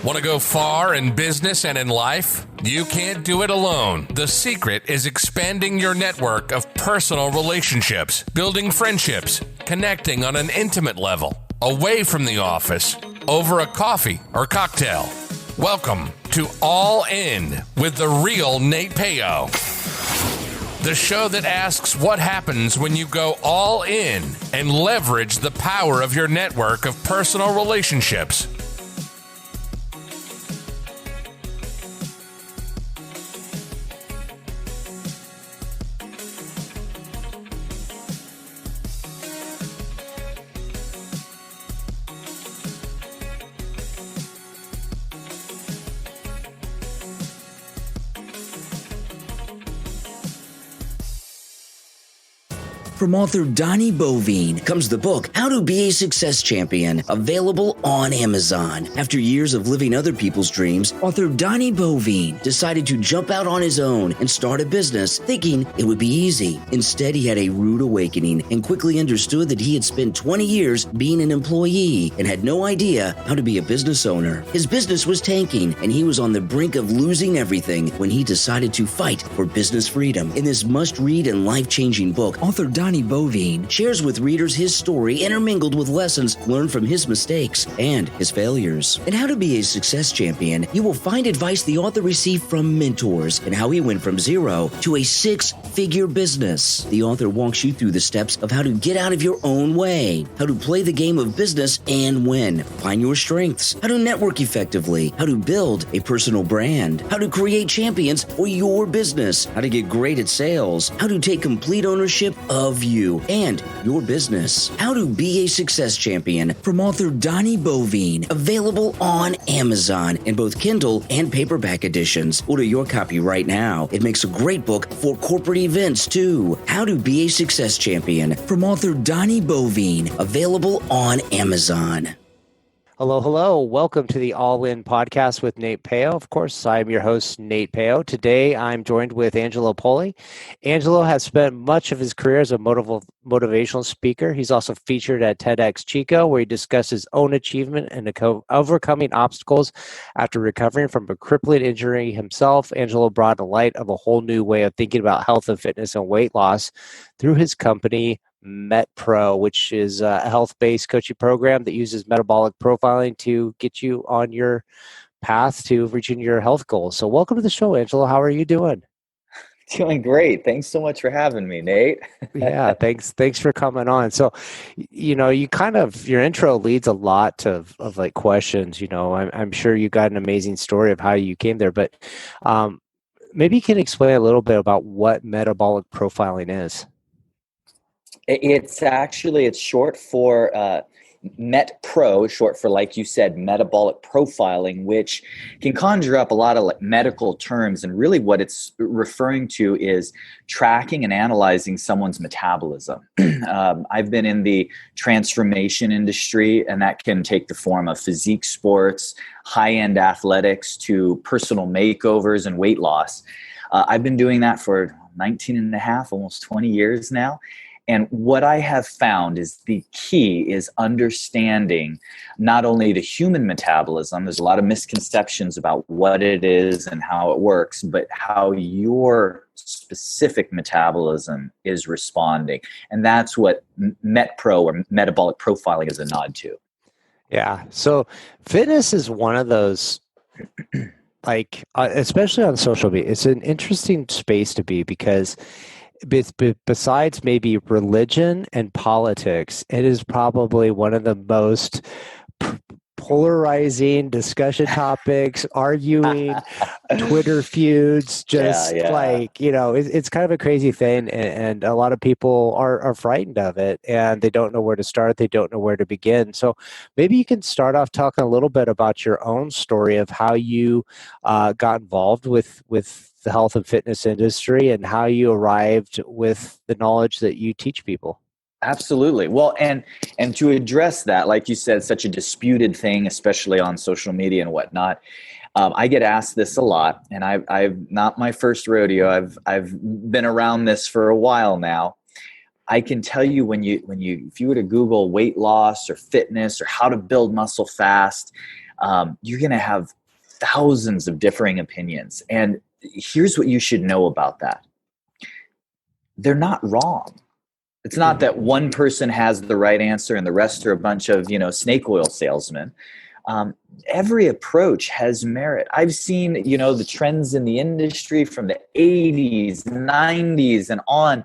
Want to go far in business and in life? You can't do it alone. The secret is expanding your network of personal relationships, building friendships, connecting on an intimate level, away from the office, over a coffee or cocktail. Welcome to All In with the real Nate Payo. The show that asks what happens when you go all in and leverage the power of your network of personal relationships. From author Donnie Bovine comes the book, How to Be a Success Champion, available on Amazon. After years of living other people's dreams, author Donnie Bovine decided to jump out on his own and start a business, thinking it would be easy. Instead, he had a rude awakening and quickly understood that he had spent 20 years being an employee and had no idea how to be a business owner. His business was tanking, and he was on the brink of losing everything when he decided to fight for business freedom. In this must-read and life-changing book, author Donnie Bovine shares with readers his story intermingled with lessons learned from his mistakes and his failures. In How to Be a Success Champion, you will find advice the author received from mentors and how he went from zero to a six-figure business. The author walks you through the steps of how to get out of your own way, how to play the game of business and win, find your strengths, how to network effectively, how to build a personal brand, how to create champions for your business, how to get great at sales, how to take complete ownership of you and your business. How to Be a Success Champion from author Donnie Bovine, available on Amazon in both Kindle and paperback editions. Order your copy right now. It makes a great book for corporate events too. How to Be a Success Champion from author Donnie Bovine, available on Amazon. Hello, hello. Welcome to the All In podcast with Nate Payo. Of course, I'm your host, Nate Payo. Today, I'm joined with Angelo Poli. Angelo has spent much of his career as a motivational speaker. He's also featured at TEDx Chico, where he discussed his own achievement and overcoming obstacles after recovering from a crippling injury himself. Angelo brought to light of a whole new way of thinking about health and fitness and weight loss through his company, MetPro, which is a health-based coaching program that uses metabolic profiling to get you on your path to reaching your health goals. So welcome to the show, Angelo. How are you doing? Doing great. Thanks so much for having me, Nate. Yeah, thanks for coming on. So, you kind of, your intro leads a lot of like questions. I'm sure you got an amazing story of how you came there, but maybe you can explain a little bit about what metabolic profiling is. It's short for MetPro, short for, like you said, metabolic profiling, which can conjure up a lot of like medical terms. And really what it's referring to is tracking and analyzing someone's metabolism. I've been in the transformation industry, and that can take the form of physique sports, high-end athletics, to personal makeovers and weight loss. I've been doing that for 19 and a half, almost 20 years now. And what I have found is the key is understanding not only the human metabolism, there's a lot of misconceptions about what it is and how it works, but how your specific metabolism is responding. And that's what MetPro or metabolic profiling is a nod to. Yeah. So fitness is one of those, like, especially on social media, it's an interesting space to be because besides maybe religion and politics, it is probably one of the most polarizing discussion topics, arguing, Twitter feuds, it's kind of a crazy thing. And a lot of people are frightened of it, and they don't know where to start. They don't know where to begin. So maybe you can start off talking a little bit about your own story of how you got involved with the health and fitness industry and how you arrived with the knowledge that you teach people. Absolutely. Well, and to address that, like you said, such a disputed thing, especially on social media and whatnot. I get asked this a lot, and I've not my first rodeo. I've been around this for a while now. I can tell you if you were to Google weight loss or fitness or how to build muscle fast, you're going to have thousands of differing opinions. And here's what you should know about that. They're not wrong. It's not that one person has the right answer and the rest are a bunch of, snake oil salesmen. Every approach has merit. I've seen, the trends in the industry from the 80s, 90s and on.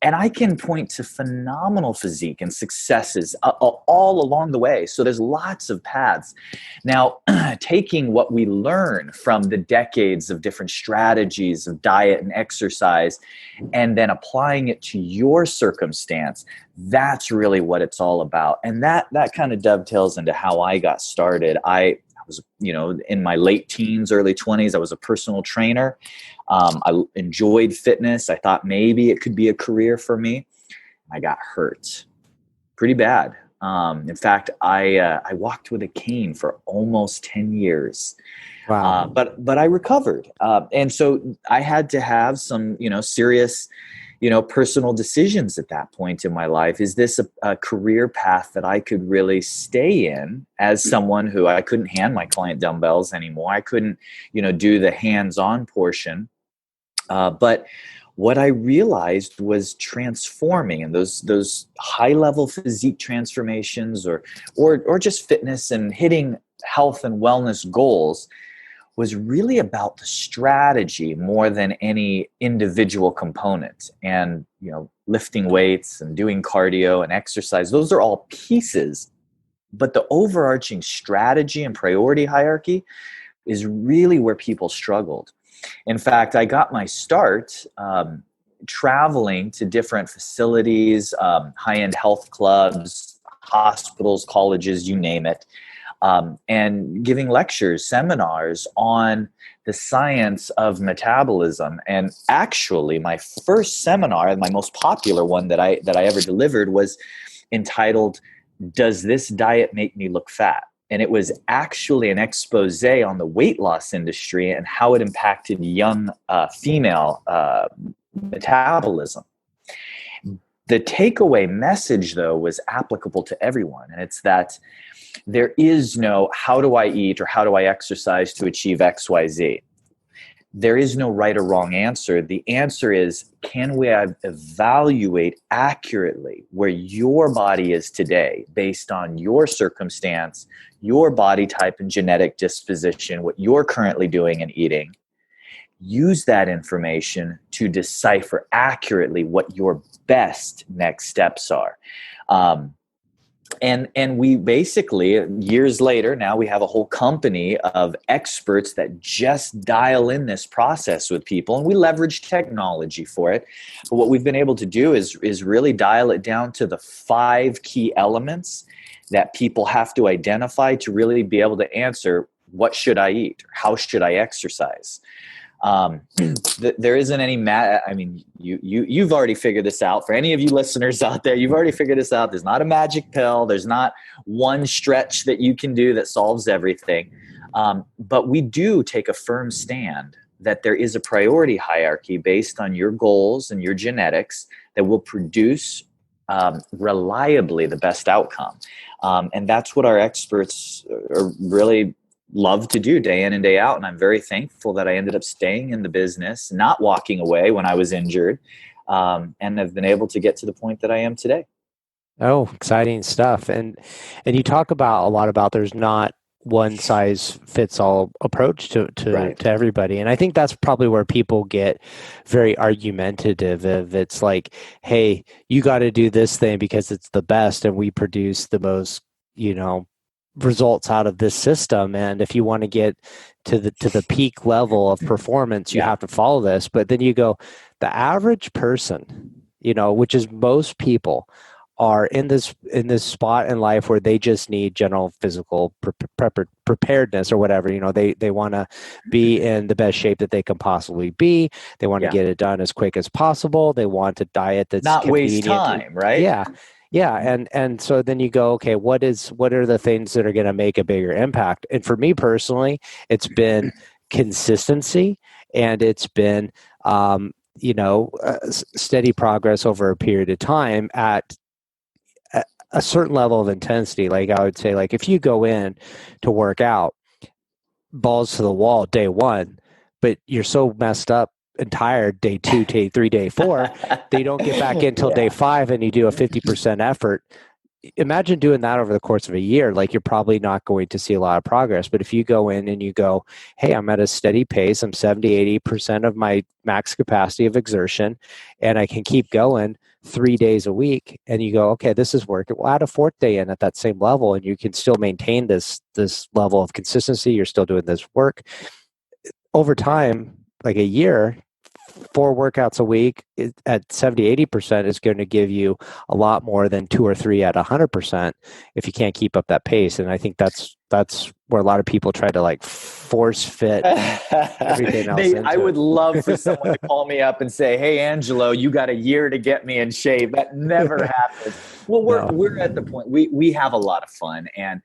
And I can point to phenomenal physique and successes all along the way. So there's lots of paths. Now, taking what we learn from the decades of different strategies of diet and exercise, and then applying it to your circumstance, that's really what it's all about. And that kind of dovetails into how I got started. I was, in my late teens, early 20s, I was a personal trainer. I enjoyed fitness. I thought maybe it could be a career for me. I got hurt pretty bad. In fact, I walked with a cane for almost 10 years. Wow. But I recovered. And so I had to have some, serious, personal decisions at that point in my life. Is this a career path that I could really stay in as someone who I couldn't hand my client dumbbells anymore? I couldn't, do the hands-on portion. But what I realized was transforming, and those high-level physique transformations or just fitness and hitting health and wellness goals was really about the strategy more than any individual component. And, lifting weights and doing cardio and exercise, those are all pieces. But the overarching strategy and priority hierarchy is really where people struggled. In fact, I got my start traveling to different facilities, high-end health clubs, hospitals, colleges, you name it, and giving lectures, seminars on the science of metabolism. And actually, my first seminar, my most popular one that I ever delivered, was entitled, "Does This Diet Make Me Look Fat?" And it was actually an expose on the weight loss industry and how it impacted young female metabolism. The takeaway message, though, was applicable to everyone. And it's that there is no how do I eat or how do I exercise to achieve XYZ. There is no right or wrong answer. The answer is, can we evaluate accurately where your body is today based on your circumstance, your body type and genetic disposition, what you're currently doing and eating? Use that information to decipher accurately what your best next steps are. And we basically, years later, now we have a whole company of experts that just dial in this process with people, and we leverage technology for it. But what we've been able to do is really dial it down to the 5 key elements that people have to identify to really be able to answer, what should I eat? How should I exercise? There isn't any you've already figured this out. For any of you listeners out there, you've already figured this out. There's not a magic pill. There's not one stretch that you can do that solves everything. But we do take a firm stand that there is a priority hierarchy based on your goals and your genetics that will produce reliably the best outcome. And that's what our experts are really love to do day in and day out. And I'm very thankful that I ended up staying in the business, not walking away when I was injured, and have been able to get to the point that I am today. Oh, exciting stuff. And you talk about a lot about there's not one size fits all approach to everybody. And I think that's probably where people get very argumentative. If it's like, hey, you got to do this thing because it's the best and we produce the most, results out of this system, and if you want to get to the peak level of performance, you have to follow this. But then you go, the average person, which is most people, are in this spot in life where they just need general physical preparedness or whatever. They want to be in the best shape that they can possibly be. They want to get it done as quick as possible. They want a diet that's not waste time, right? Yeah. And so then you go, okay, what are the things that are going to make a bigger impact? And for me personally, it's been consistency, and it's been, steady progress over a period of time at a certain level of intensity. Like I would say, like if you go in to work out, balls to the wall day one, but you're so messed up and tired day 2, day 3, day 4, they don't get back in until day 5, and you do a 50% effort. Imagine doing that over the course of a year. Like you're probably not going to see a lot of progress. But if you go in and you go, hey, I'm at a steady pace, I'm 70-80% of my max capacity of exertion, and I can keep going 3 days a week, and you go, okay, this is working. Well, add a fourth day in at that same level, and you can still maintain this level of consistency. You're still doing this work over time, like a year. 4 workouts a week at 70-80% is going to give you a lot more than 2 or 3 at 100% if you can't keep up that pace. And I think that's where a lot of people try to like force fit everything else into I would it. love for someone to call me up and say, hey, Angelo, you got a year to get me in shape. That never happens. Well, we're at the point, we have a lot of fun, and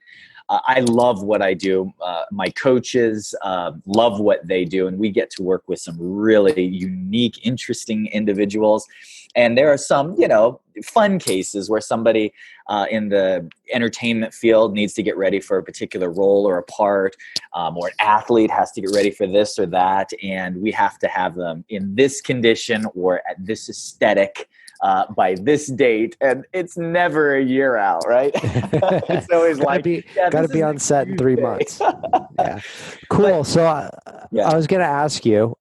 I love what I do. My coaches love what they do, and we get to work with some really unique, interesting individuals. And there are some, fun cases where somebody in the entertainment field needs to get ready for a particular role or a part, or an athlete has to get ready for this or that, and we have to have them in this condition or at this aesthetic by this date, and it's never a year out, right? It's always gotta be on set in 3 months. Yeah, cool. So I was going to ask you,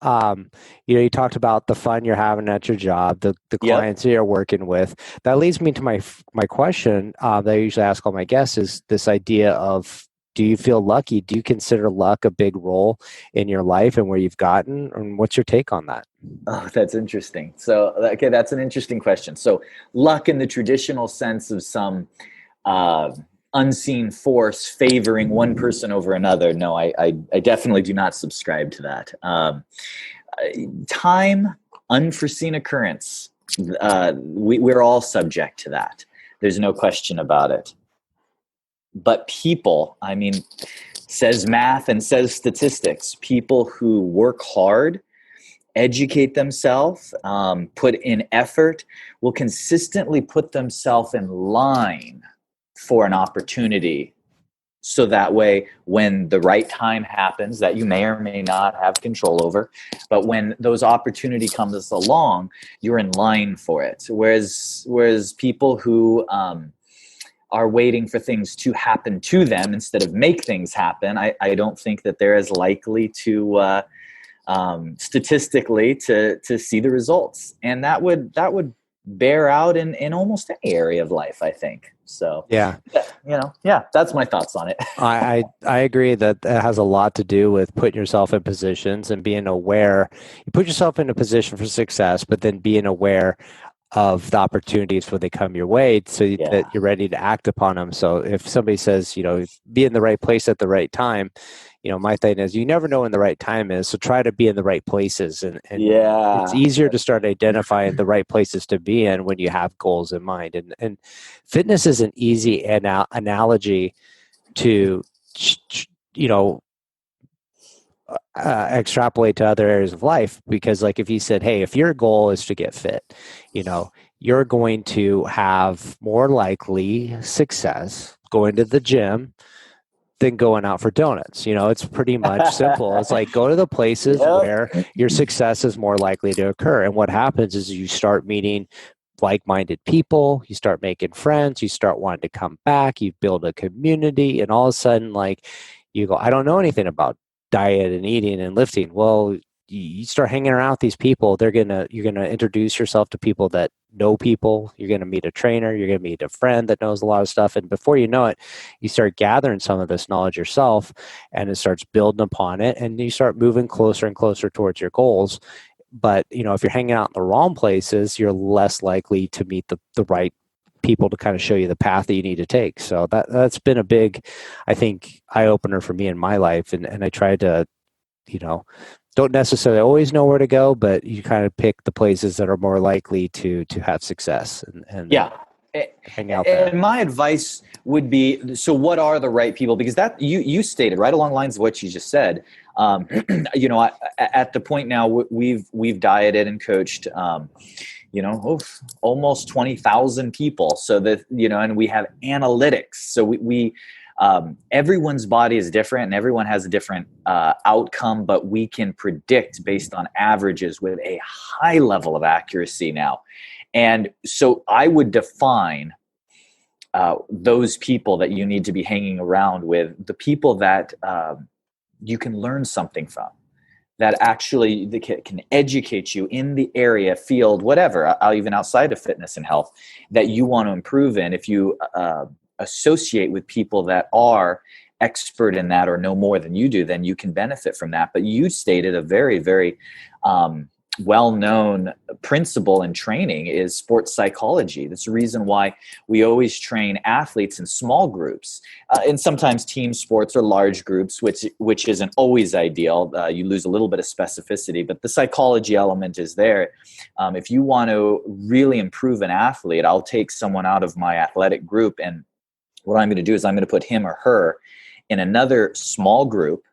you talked about the fun you're having at your job, the clients that you're working with. That leads me to my question that I usually ask all my guests is this idea of, do you feel lucky? Do you consider luck a big role in your life and where you've gotten? And what's your take on that? Oh, that's interesting. So, okay, that's an interesting question. So luck in the traditional sense of some unseen force favoring one person over another. No, I definitely do not subscribe to that. Time, unforeseen occurrence. We're all subject to that. There's no question about it. But people, says math and says statistics, people who work hard, educate themselves, put in effort, will consistently put themselves in line for an opportunity. So that way, when the right time happens that you may or may not have control over, but when those opportunity comes along, you're in line for it. Whereas people who are waiting for things to happen to them instead of make things happen, I don't think that they're as likely to statistically to see the results, and that would bear out in almost any area of life, I think. So that's my thoughts on it. I agree that it has a lot to do with putting yourself in positions and being aware. You put yourself in a position for success, but then being aware of the opportunities when they come your way so that you're ready to act upon them. So if somebody says, be in the right place at the right time, my thing is you never know when the right time is. So try to be in the right places. And it's easier to start identifying the right places to be in when you have goals in mind. And fitness is an easy analogy to, extrapolate to other areas of life, because like if you said, hey, if your goal is to get fit, you're going to have more likely success going to the gym than going out for donuts. It's pretty much simple. It's like go to the places where your success is more likely to occur. And what happens is you start meeting like-minded people, you start making friends, you start wanting to come back, you build a community, and all of a sudden like you go, I don't know anything about diet and eating and lifting. Well, you start hanging around with these people, you're gonna introduce yourself to people that know people. You're gonna meet a trainer, you're gonna meet a friend that knows a lot of stuff, and before you know it, you start gathering some of this knowledge yourself, and it starts building upon it, and you start moving closer and closer towards your goals. But if you're hanging out in the wrong places, you're less likely to meet the right people to kind of show you the path that you need to take. So that's been a big, I think, eye-opener for me in my life. And I try to, don't necessarily always know where to go, but you kind of pick the places that are more likely to have success and hang out there. And my advice would be, so what are the right people? Because that you stated right along the lines of what you just said. At the point now we've dieted and coached, almost 20,000 people. So that, and we have analytics. So we everyone's body is different and everyone has a different outcome, but we can predict based on averages with a high level of accuracy now. And so I would define those people that you need to be hanging around with, the people that you can learn something from, that actually can educate you in the area, field, whatever, even outside of fitness and health, that you want to improve in. If you associate with people that are expert in that or know more than you do, then you can benefit from that. But you stated a very, very well-known principle in training is sports psychology. That's the reason why we always train athletes in small groups, and sometimes team sports or large groups, which isn't always ideal. You lose a little bit of specificity, but the psychology element is there. If you want to really improve an athlete, I'll take someone out of my athletic group, and what I'm going to do is I'm going to put him or her in another small group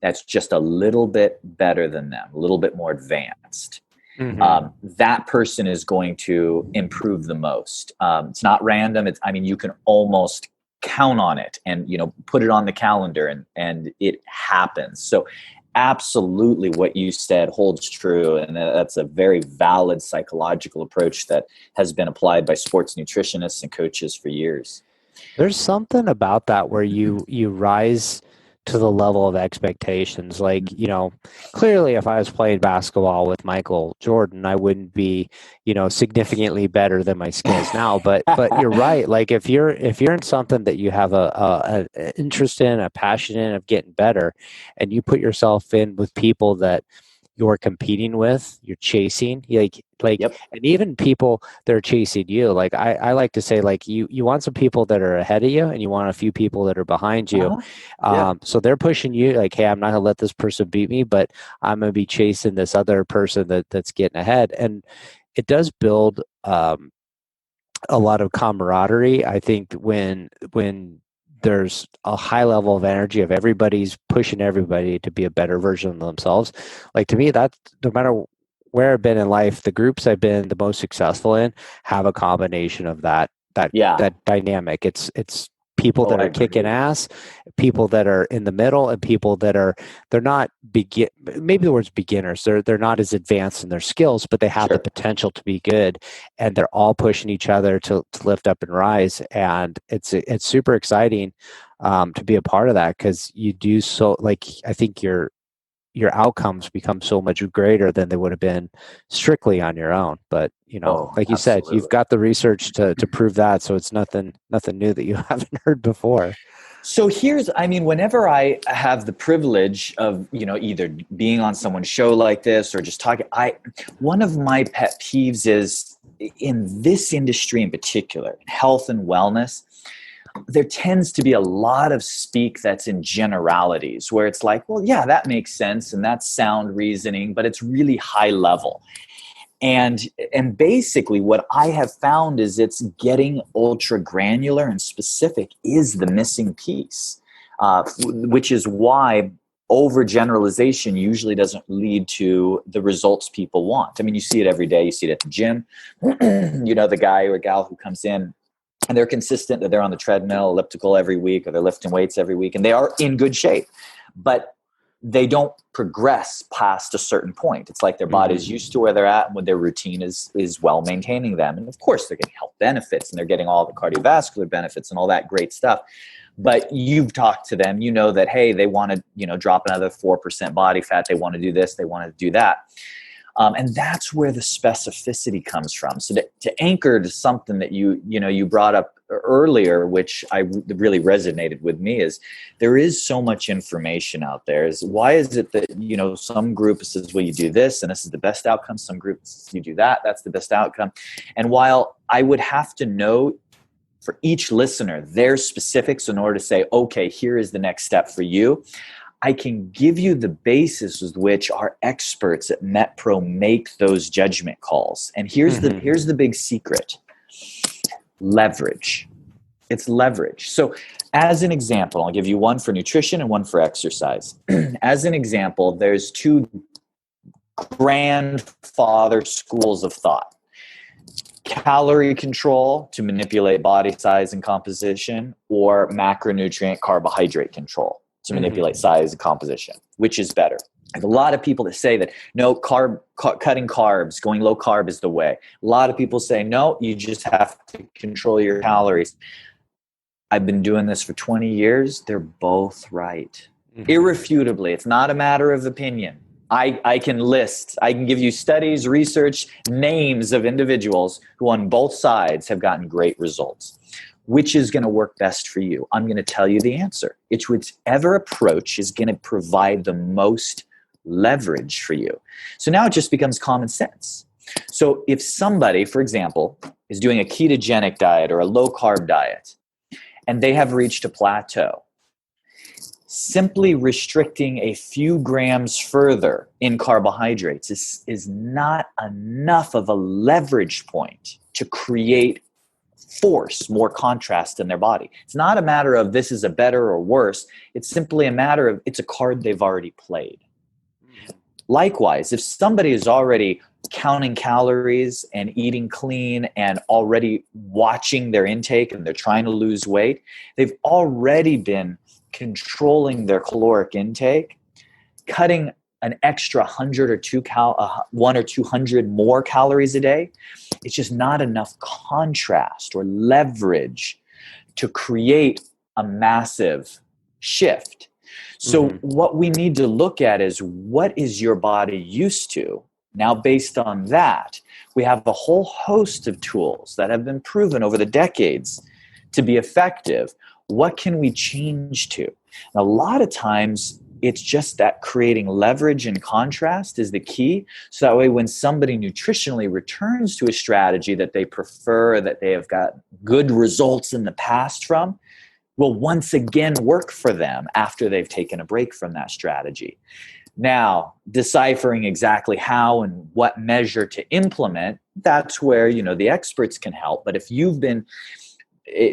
that's just a little bit better than them, a little bit more advanced. Mm-hmm. That person is going to improve the most. It's not random. You can almost count on it and, put it on the calendar and it happens. So absolutely what you said holds true. And that's a very valid psychological approach that has been applied by sports nutritionists and coaches for years. There's something about that where you rise to the level of expectations. Like, clearly if I was playing basketball with Michael Jordan, I wouldn't be, significantly better than my skills now. But you're right. Like if you're in something that you have a interest in, a passion in of getting better, and you put yourself in with people that you're competing with, you're chasing, yep. And even people that are chasing you. Like I like to say, like you want some people that are ahead of you, and you want a few people that are behind you. Yeah. So they're pushing you, like, hey, I'm not gonna let this person beat me, but I'm gonna be chasing this other person that's getting ahead, and it does build a lot of camaraderie. I think when there's a high level of energy of everybody's pushing everybody to be a better version of themselves. Like to me, that's no matter where I've been in life, the groups I've been the most successful in have a combination of that dynamic. It's people that are kicking ass, people that are in the middle, and people that they're not maybe the word's beginners. They're not as advanced in their skills, but they have the potential to be good, and they're all pushing each other to lift up and rise. And it's super exciting to be a part of that, because you do so. Like I think your outcomes become so much greater than they would have been strictly on your own. But like you said, you've got the research to prove that. So it's nothing new that you haven't heard before. So whenever I have the privilege of, either being on someone's show like this or just talking, one of my pet peeves is in this industry in particular, health and wellness, there tends to be a lot of speak that's in generalities where it's like, well, yeah, that makes sense. And that's sound reasoning, but it's really high level. And basically what I have found is it's getting ultra granular and specific is the missing piece, which is why overgeneralization usually doesn't lead to the results people want. You see it every day. You see it at the gym, the guy or gal who comes in and they're consistent, that they're on the treadmill, elliptical every week, or they're lifting weights every week, and they are in good shape, but they don't progress past a certain point. It's like their body's used to where they're at, and when their routine is well maintaining them. And of course, they're getting health benefits, and they're getting all the cardiovascular benefits and all that great stuff. But you've talked to them, that, hey, they want to, drop another 4% body fat. They want to do this. They want to do that. And that's where the specificity comes from. So to anchor to something that you brought up earlier, which really resonated with me, is there is so much information out there. Why is it that, some group says, well, you do this and this is the best outcome. Some groups, you do that, that's the best outcome. And while I would have to know for each listener their specifics in order to say, okay, here is the next step for you, I can give you the basis with which our experts at MetPro make those judgment calls. And here's the big secret. Leverage. It's leverage. So as an example, I'll give you one for nutrition and one for exercise. As an example, there's two grandfather schools of thought. calorie control to manipulate body size and composition, or macronutrient carbohydrate control to manipulate size and composition. Which is better? I have a lot of people that say that no, cutting carbs, going low carb is the way. A lot of people say no, you just have to control your calories. I've been doing this for 20 years. They're both right. Irrefutably. It's not a matter of opinion. I can give you studies, research, names of individuals who on both sides have gotten great results. Which is going to work best for you? I'm going to tell you the answer. It's whichever approach is going to provide the most leverage for you. So now it just becomes common sense. So if somebody, for example, is doing a ketogenic diet or a low carb diet, and they have reached a plateau, simply restricting a few grams further in carbohydrates is not enough of a leverage point to create force, more contrast in their body. It's not a matter of this is a better or worse. It's simply a matter of it's a card they've already played. Likewise, if somebody is already counting calories and eating clean and already watching their intake and they're trying to lose weight, they've already been controlling their caloric intake, cutting an extra 100 or 1 or 200 more calories a day. It's just not enough contrast or leverage to create a massive shift. So what we need to look at is what is your body used to? Now, based on that, we have a whole host of tools that have been proven over the decades to be effective. What can we change to? And a lot of times, it's just that creating leverage and contrast is the key. So that way, when somebody nutritionally returns to a strategy that they prefer, that they have got good results in the past from, will once again work for them after they've taken a break from that strategy. Now, deciphering exactly how and what measure to implement, that's where, the experts can help. But if you've been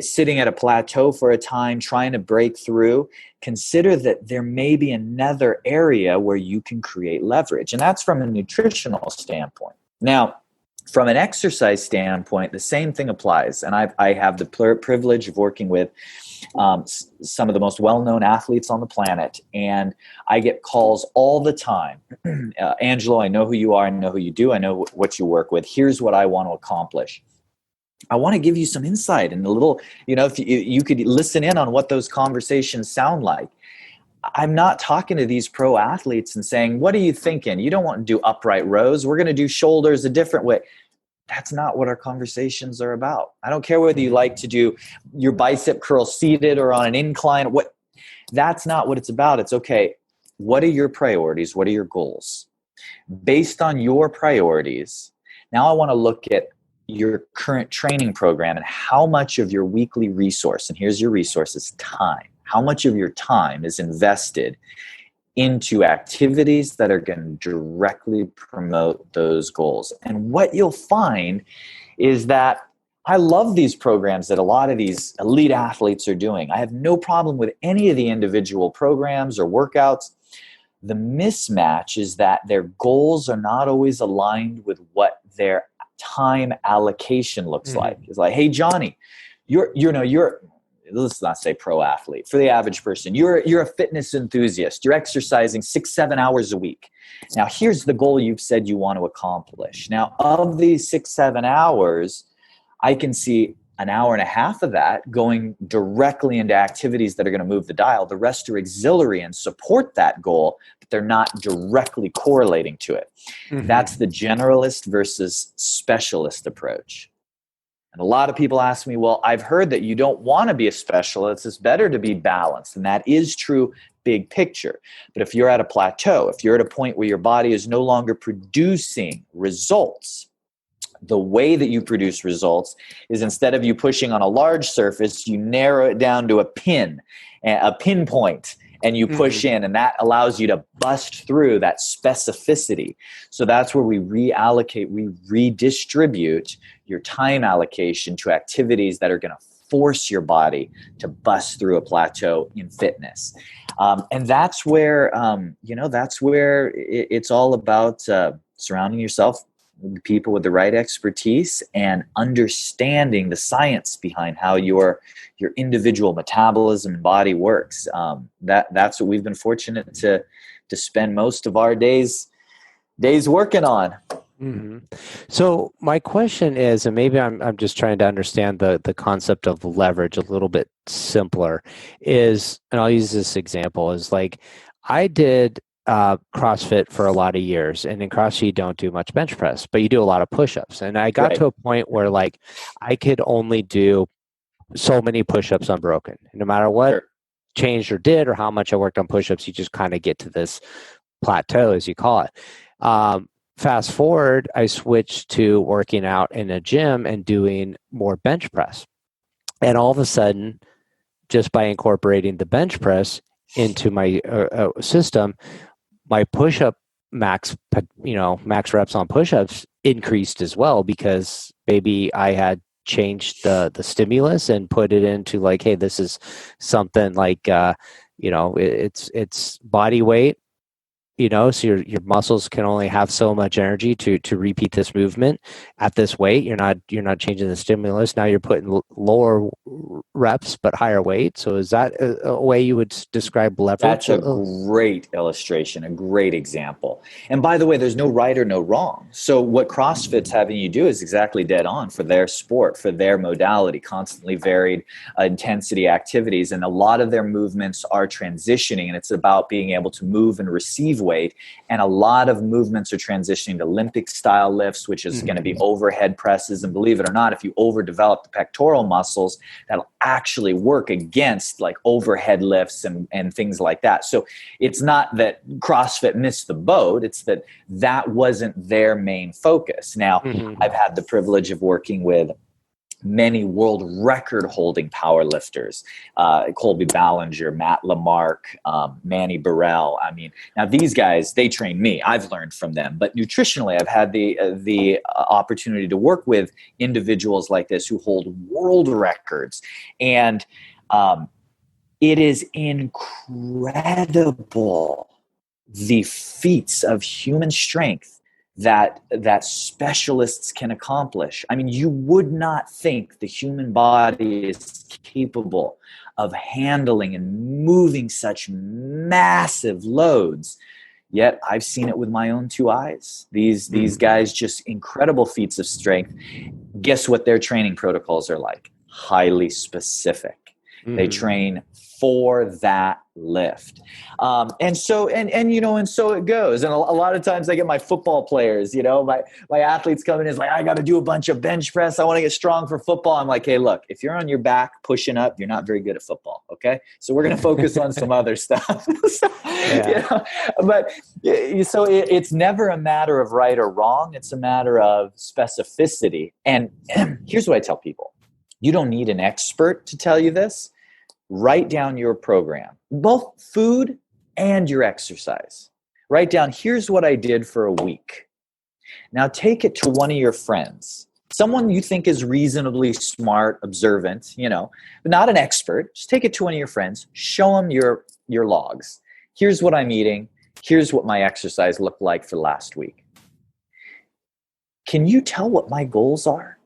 sitting at a plateau for a time, trying to break through, consider that there may be another area where you can create leverage. And that's from a nutritional standpoint. Now, from an exercise standpoint, the same thing applies. And I have the privilege of working with some of the most well-known athletes on the planet. And I get calls all the time. Angelo, I know who you are. I know who you do. I know what you work with. Here's what I want to accomplish. I want to give you some insight and a little, if you could listen in on what those conversations sound like. I'm not talking to these pro athletes and saying, what are you thinking? You don't want to do upright rows. We're going to do shoulders a different way. That's not what our conversations are about. I don't care whether you like to do your bicep curl seated or on an incline. That's not what it's about. It's okay. What are your priorities? What are your goals? Based on your priorities, now I want to look at your current training program and how much of your weekly resource, and here's your resource, is time. How much of your time is invested into activities that are going to directly promote those goals? And what you'll find is that I love these programs that a lot of these elite athletes are doing. I have no problem with any of the individual programs or workouts. The mismatch is that their goals are not always aligned with what their time allocation looks like. It's like, hey, Johnny, let's not say pro athlete. For the average person, you're a fitness enthusiast. You're exercising 6-7 hours a week. Now, here's the goal you've said you want to accomplish. Now, of these 6-7 hours, I can see an hour and a half of that going directly into activities that are going to move the dial. The rest are auxiliary and support that goal, but they're not directly correlating to it. That's the generalist versus specialist approach. And a lot of people ask me, well, I've heard that you don't want to be a specialist. It's better to be balanced. And that is true big picture. But if you're at a plateau, if you're at a point where your body is no longer producing results, the way that you produce results is instead of you pushing on a large surface, you narrow it down to a pinpoint, and you push in, and that allows you to bust through that specificity. So that's where we reallocate, we redistribute your time allocation to activities that are going to force your body to bust through a plateau in fitness. And that's where, it's all about surrounding yourself people with the right expertise and understanding the science behind how your individual metabolism and body works. That's what we've been fortunate to spend most of our days working on. Mm-hmm. So my question is, and maybe I'm just trying to understand the concept of leverage a little bit simpler, is, and I'll use this example, is like I did CrossFit for a lot of years, and in CrossFit you don't do much bench press, but you do a lot of push-ups. And I got to a point where like I could only do so many push-ups unbroken. No matter what changed or did or how much I worked on push-ups, you just kind of get to this plateau, as you call it. Fast forward, I switched to working out in a gym and doing more bench press. And all of a sudden, just by incorporating the bench press into my system, my push-up max reps on push-ups increased as well, because maybe I had changed the stimulus and put it into like, hey, this is something like, it's body weight. So your muscles can only have so much energy to repeat this movement at this weight. You're not changing the stimulus. Now you're putting lower reps but higher weight. So is that a way you would describe leverage? That's a great illustration, a great example. And by the way, there's no right or no wrong. So what CrossFit's having you do is exactly dead on for their sport, for their modality, constantly varied intensity activities. And a lot of their movements are transitioning, and it's about being able to move and receive weight. And a lot of movements are transitioning to Olympic style lifts, which is going to be overhead presses. And believe it or not, if you overdevelop the pectoral muscles, that'll actually work against like overhead lifts and things like that. So it's not that CrossFit missed the boat. It's that wasn't their main focus. Now, I've had the privilege of working with many world record holding powerlifters, Colby Ballinger, Matt Lamarck, Manny Burrell. I mean, now these guys, they train me. I've learned from them. But nutritionally, I've had the opportunity to work with individuals like this who hold world records. And it is incredible, the feats of human strength that specialists can accomplish. I mean, you would not think the human body is capable of handling and moving such massive loads. Yet I've seen it with my own two eyes. These guys, just incredible feats of strength. Guess what their training protocols are like? Highly specific. They train for that lift. And so it goes. And a lot of times I get my football players, my athletes come in and is like, I got to do a bunch of bench press. I want to get strong for football. I'm like, hey, look, if you're on your back pushing up, you're not very good at football. Okay. So we're going to focus on some other stuff. But so it's never a matter of right or wrong. It's a matter of specificity. And here's what I tell people. You don't need an expert to tell you this. Write down your program, both food and your exercise. Write down, here's what I did for a week. Now take it to one of your friends, someone you think is reasonably smart, observant, but not an expert. Just take it to one of your friends, show them your logs. Here's what I'm eating. Here's what my exercise looked like for last week. Can you tell what my goals are?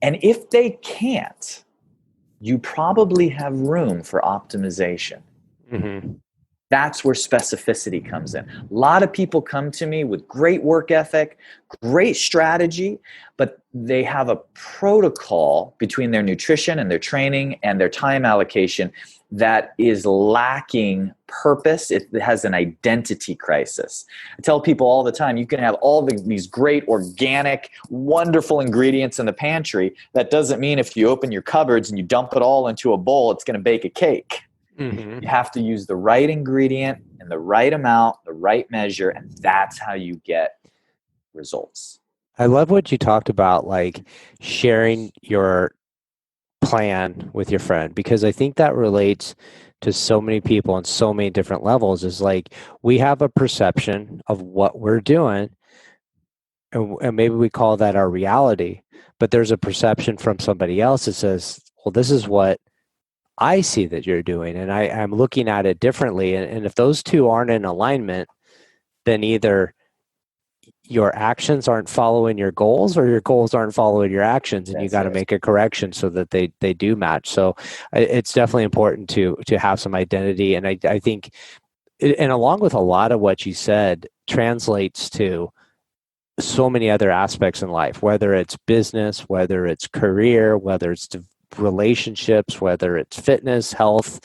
And if they can't, you probably have room for optimization. That's where specificity comes in. A lot of people come to me with great work ethic, great strategy, but they have a protocol between their nutrition and their training and their time allocation that is lacking purpose. It has an identity crisis. I tell people all the time, you can have all these great organic, wonderful ingredients in the pantry. That doesn't mean if you open your cupboards and you dump it all into a bowl, it's going to bake a cake. You have to use the right ingredient in the right amount, the right measure, and that's how you get results. I love what you talked about, like sharing your plan with your friend, because I think that relates to so many people on so many different levels. Is like we have a perception of what we're doing, and maybe we call that our reality, but there's a perception from somebody else that says, well, this is what I see that you're doing, and I'm looking at it differently. And if those two aren't in alignment, then either your actions aren't following your goals, or your goals aren't following your actions, and you That's got to it. make a correction so that they do match. So it's definitely important to have some identity. And I think, and along with a lot of what you said, translates to so many other aspects in life, whether it's business, whether it's career, whether it's relationships, whether it's fitness, health,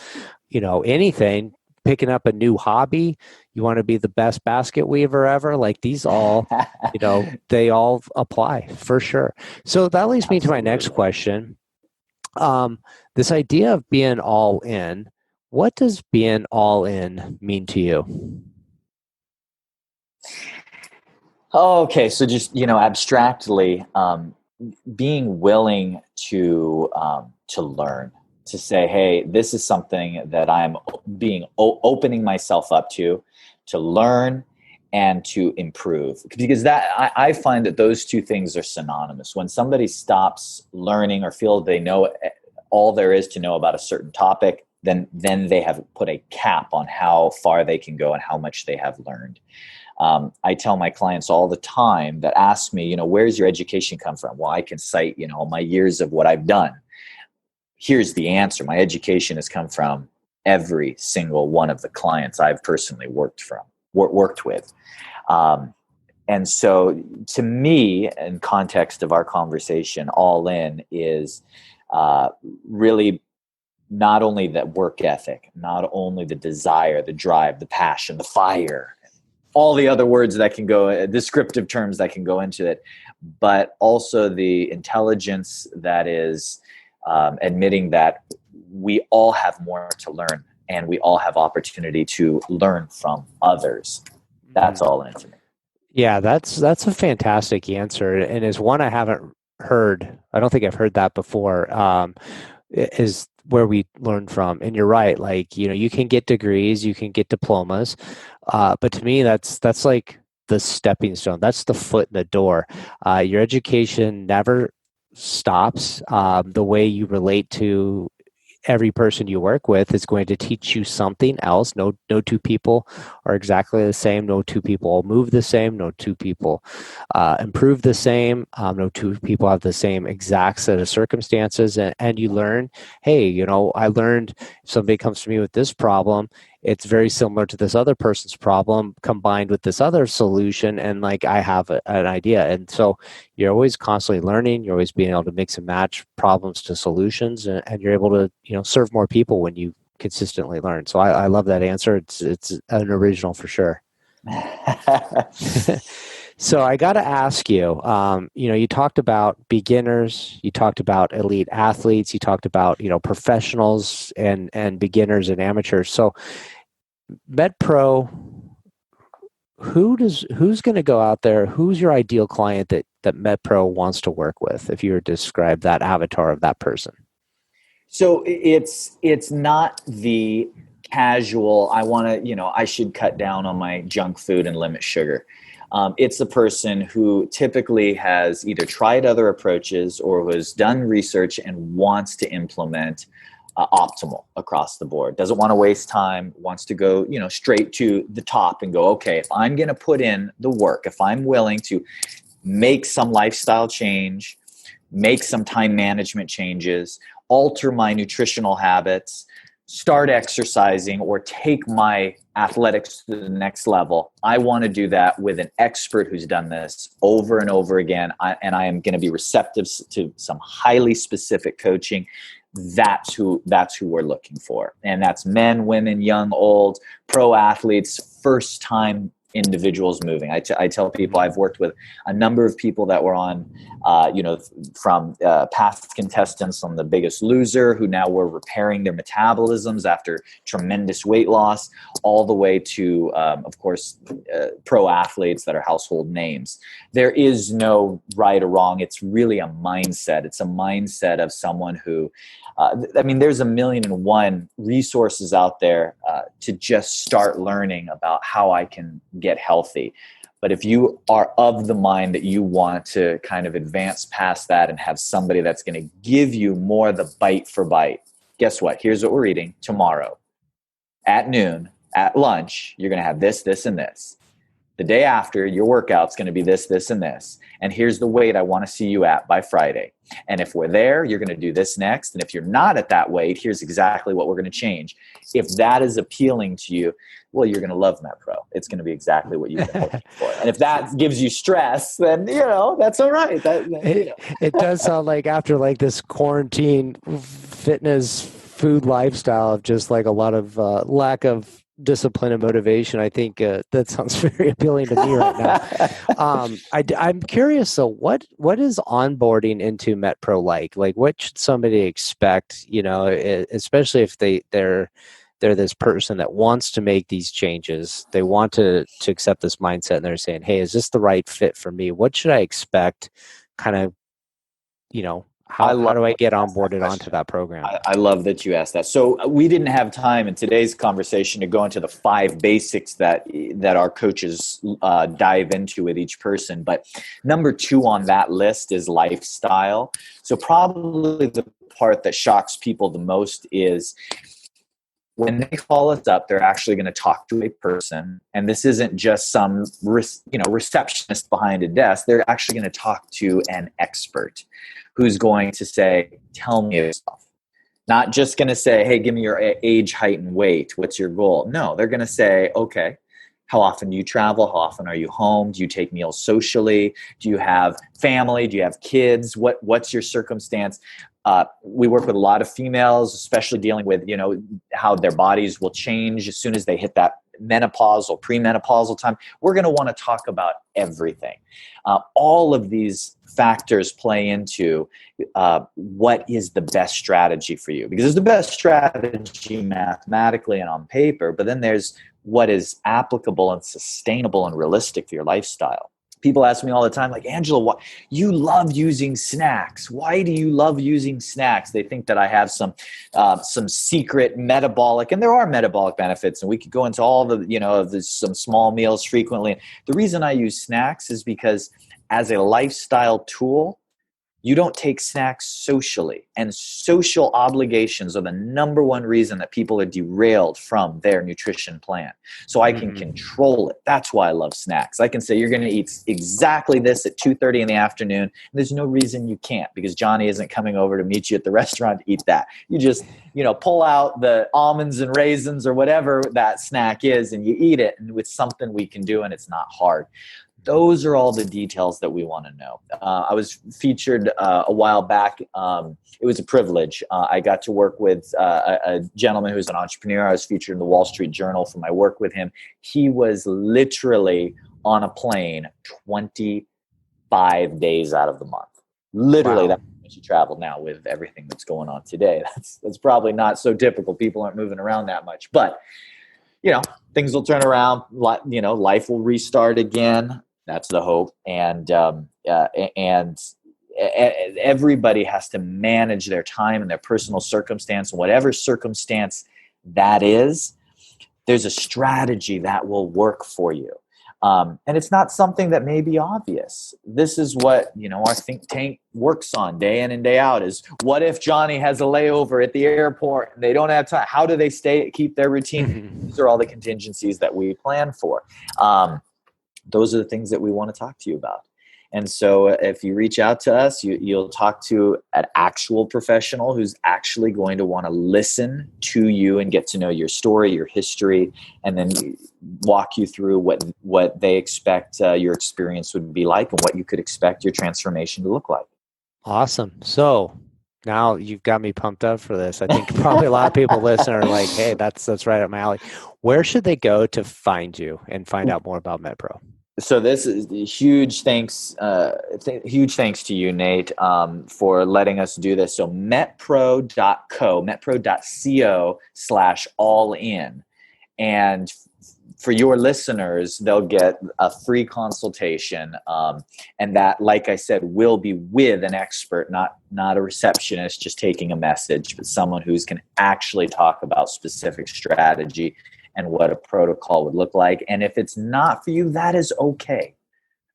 anything, picking up a new hobby. You want to be the best basket weaver ever. Like these all, they all apply for sure. So that leads me to my next Absolutely. question. This idea of being all in, what does being all in mean to you? Okay, so just abstractly, being willing to learn, to say, hey, this is something that I'm opening myself up to learn and to improve, because I find that those two things are synonymous. When somebody stops learning or feel they know all there is to know about a certain topic, then they have put a cap on how far they can go and how much they have learned. I tell my clients all the time that ask me, where's your education come from? Well, I can cite, my years of what I've done. Here's the answer. My education has come from every single one of the clients I've personally worked with. And so to me, in context of our conversation, all in is really not only that work ethic, not only the desire, the drive, the passion, the fire, all the other words that can go, descriptive terms that can go into it, but also the intelligence that is admitting that we all have more to learn and we all have opportunity to learn from others. That's all into me. Yeah, that's a fantastic answer, and is one I haven't heard. I don't think I've heard that before. Is where we learn from, and you're right. Like you can get degrees, you can get diplomas, but to me, that's like the stepping stone. That's the foot in the door. Your education never stops. The way you relate to every person you work with is going to teach you something else. No two people are exactly the same. No two people move the same. No two people improve the same. No two people have the same exact set of circumstances. And you learn, hey, I learned if somebody comes to me with this problem, it's very similar to this other person's problem combined with this other solution. And like, I have an idea. And so you're always constantly learning. You're always being able to mix and match problems to solutions, and you're able to, serve more people when you consistently learn. So I love that answer. It's an original for sure. So I got to ask you, you talked about beginners, you talked about elite athletes, you talked about, professionals and beginners and amateurs. So MedPro, who's going to go out there? Who's your ideal client that MedPro wants to work with? If you were to describe that avatar of that person. So it's not the casual, I want to, I should cut down on my junk food and limit sugar. It's the person who typically has either tried other approaches or who has done research and wants to implement optimal across the board. Doesn't want to waste time, wants to go, straight to the top and go, okay, if I'm going to put in the work, if I'm willing to make some lifestyle change, make some time management changes, alter my nutritional habits, start exercising, or take my athletics to the next level, I want to do that with an expert who's done this over and over again. And I am going to be receptive to some highly specific coaching. That's who we're looking for. And that's men, women, young, old, pro athletes, first time individuals moving. I tell people I've worked with a number of people that were on, from past contestants on The Biggest Loser, who now were repairing their metabolisms after tremendous weight loss, all the way to, of course, pro athletes that are household names. There is no right or wrong. It's really a mindset. It's a mindset of someone who, there's 1,000,001 resources out there to just start learning about how I can get healthy. But if you are of the mind that you want to kind of advance past that and have somebody that's going to give you more the bite for bite, guess what? Here's what we're eating tomorrow. At noon, at lunch, you're going to have this, this, and this. the day after, your workout's going to be this, this, and this. And here's the weight I want to see you at by Friday. And if we're there, you're going to do this next. And if you're not at that weight, here's exactly what we're going to change. If that is appealing to you, well, you're going to love MetPro. It's going to be exactly what you've been looking for. And if that gives you stress, then, that's all right. It does sound like after like this quarantine fitness food lifestyle of just like a lot of lack of discipline and motivation, I think that sounds very appealing to me right now. I'm curious. So, what is onboarding into MetPro like? Like, what should somebody expect? Especially if they're this person that wants to make these changes. They want to accept this mindset, and they're saying, "Hey, is this the right fit for me? What should I expect?" Kind of, how do I get onboarded onto that program? I love that you asked that. So we didn't have time in today's conversation to go into the 5 basics that our coaches dive into with each person. But number 2 on that list is lifestyle. So probably the part that shocks people the most is when they call us up, they're actually going to talk to a person. And this isn't just some receptionist behind a desk. They're actually going to talk to an expert who's going to say, tell me yourself. Not just going to say, hey, give me your age, height, and weight. What's your goal? No, they're going to say, okay, how often do you travel? How often are you home? Do you take meals socially? Do you have family? Do you have kids? What's your circumstance? We work with a lot of females, especially dealing with, how their bodies will change as soon as they hit that menopausal, premenopausal time. We're going to want to talk about everything. All of these factors play into what is the best strategy for you, because it's the best strategy mathematically and on paper, but then there's what is applicable and sustainable and realistic for your lifestyle. People ask me all the time, like, Angelo, you love using snacks. Why do you love using snacks? They think that I have some secret metabolic, and there are metabolic benefits, and we could go into all some small meals frequently. The reason I use snacks is because as a lifestyle tool, you don't take snacks socially, and social obligations are the number one reason that people are derailed from their nutrition plan. So I can control it. That's why I love snacks. I can say, you're going to eat exactly this at 2:30 in the afternoon. And there's no reason you can't, because Johnny isn't coming over to meet you at the restaurant to eat that. You just, pull out the almonds and raisins or whatever that snack is, and you eat it, and with something we can do, and it's not hard. Those are all the details that we want to know. I was featured a while back. It was a privilege. I got to work with a gentleman who's an entrepreneur. I was featured in the Wall Street Journal for my work with him. He was literally on a plane 25 days out of the month. Literally, wow. That's how much he traveled now with everything that's going on today. That's probably not so typical. People aren't moving around that much. But, things will turn around. Life will restart again. That's the hope. And everybody has to manage their time and their personal circumstance. Whatever circumstance that is, there's a strategy that will work for you. And it's not something that may be obvious. This is what, our think tank works on day in and day out is, what if Johnny has a layover at the airport and they don't have time? How do they keep their routine? These are all the contingencies that we plan for. Those are the things that we want to talk to you about. And so if you reach out to us, you'll talk to an actual professional who's actually going to want to listen to you and get to know your story, your history, and then walk you through what they expect your experience would be like and what you could expect your transformation to look like. Awesome. So now you've got me pumped up for this. I think probably a lot of people listening are like, hey, that's right up my alley. Where should they go to find you and find out more about MetPro? So this is huge thanks to you, Nate, for letting us do this. So metpro.co/all-in. And for your listeners, they'll get a free consultation. And that, like I said, will be with an expert, not a receptionist just taking a message, but someone who's can actually talk about specific strategy and what a protocol would look like. And if it's not for you, that is okay.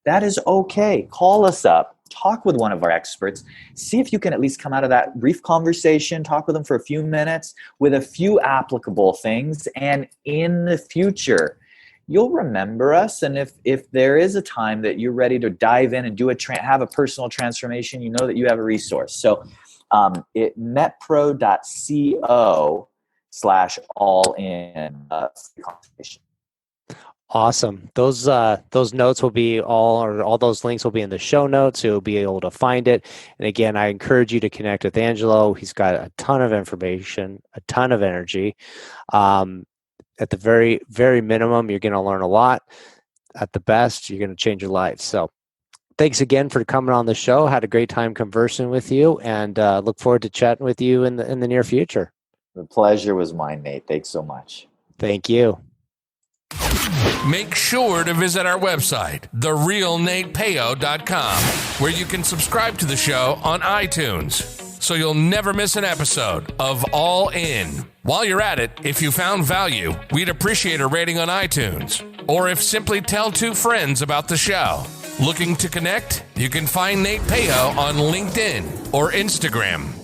That is okay. Call us up, talk with one of our experts, see if you can at least come out of that brief conversation, talk with them for a few minutes with a few applicable things. And in the future, you'll remember us. And if there is a time that you're ready to dive in and do have a personal transformation, you know that you have a resource. So metpro.co/all-in consultation. Awesome. Those notes will be all those links will be in the show notes. So you'll be able to find it. And again, I encourage you to connect with Angelo. He's got a ton of information, a ton of energy. At the very, very minimum, you're going to learn a lot. At the best, you're going to change your life. So thanks again for coming on the show. Had a great time conversing with you, and look forward to chatting with you in the near future. The pleasure was mine, Nate. Thanks so much. Thank you. Make sure to visit our website, therealnatepeo.com, where you can subscribe to the show on iTunes, so you'll never miss an episode of All In. While you're at it, if you found value, we'd appreciate a rating on iTunes, or if simply tell 2 friends about the show. Looking to connect? You can find Nate Peo on LinkedIn or Instagram.